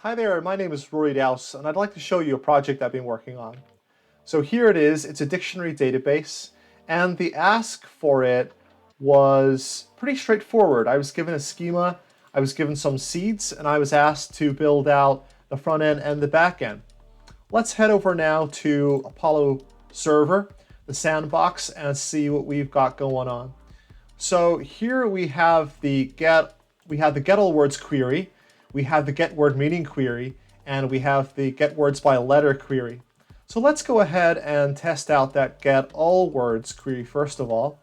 Hi there, my name is Rory Dowse, and I'd like to show you a project I've been working on. So here it is, it's a dictionary database, and the ask for it was pretty straightforward. I was given a schema, I was given some seeds, and I was asked to build out the front end and the back end. Let's head over now to Apollo server, the sandbox, and see what we've got going on. So here we have the get all words query, we have the get word meaning query, and we have the get words by letter query. So let's go ahead and test out that get all words query first of all.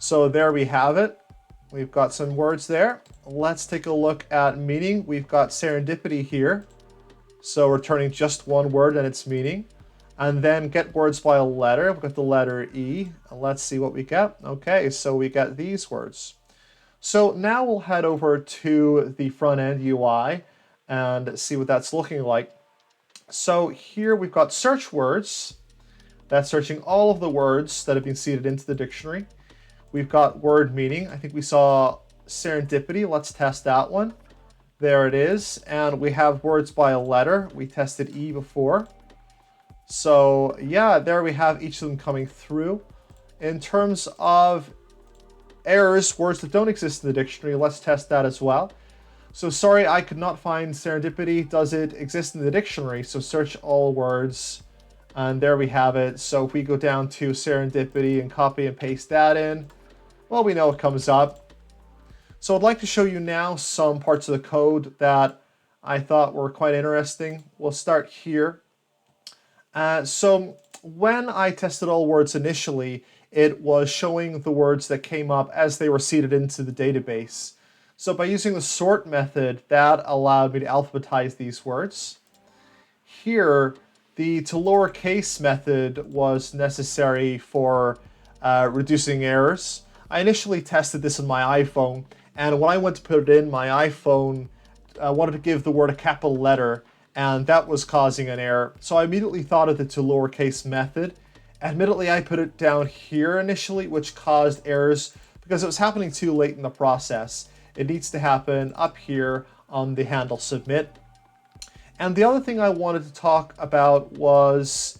So there we have it. We've got some words there. Let's take a look at meaning. We've got serendipity here. So returning just one word and its meaning. And then get words by a letter. We've got the letter E. And let's see what we get. Okay, so we get these words. So now we'll head over to the front end UI and see what that's looking like. So here we've got search words. That's searching all of the words that have been seeded into the dictionary. We've got word meaning. I think we saw serendipity. Let's test that one. There it is. And we have words by a letter. We tested E before. So yeah, there we have each of them coming through. In terms of errors, words that don't exist in the dictionary, let's test that as well. So sorry, I could not find serendipity. Does it exist in the dictionary? So search all words, and there we have it. So if we go down to serendipity and copy and paste that in, well, we know it comes up. So I'd like to show you now some parts of the code that I thought were quite interesting. We'll start here. So when I tested all words initially, it was showing the words that came up as they were seeded into the database. So by using the sort method, that allowed me to alphabetize these words. Here, the to lowercase method was necessary for reducing errors. I initially tested this on my iPhone, and when I went to put it in, my iPhone wanted to give the word a capital letter, and that was causing an error. So I immediately thought of the to lowercase method. Admittedly, I put it down here initially, which caused errors because it was happening too late in the process. It needs to happen up here on the handle submit. And the other thing I wanted to talk about was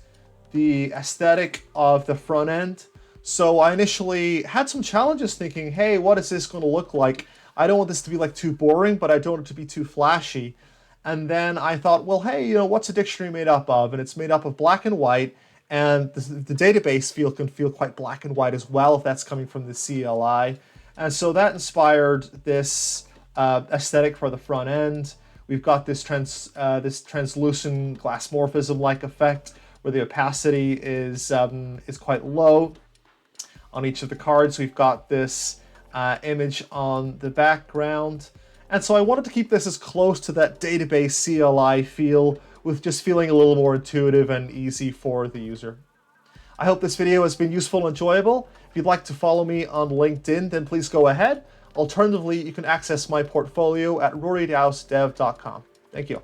the aesthetic of the front end. So I initially had some challenges thinking, hey, what is this going to look like? I don't want this to be like too boring, but I don't want it to be too flashy. And then I thought, well, hey, what's a dictionary made up of? And it's made up of black and white. And the database field can feel quite black and white as well if that's coming from the CLI. And so that inspired this aesthetic for the front end. We've got this translucent glass morphism-like effect where the opacity is quite low. On each of the cards, we've got this image on the background. And so I wanted to keep this as close to that database CLI feel, with just feeling a little more intuitive and easy for the user. I hope this video has been useful and enjoyable. If you'd like to follow me on LinkedIn, then please go ahead. Alternatively, you can access my portfolio at rorydowsedev.com. Thank you.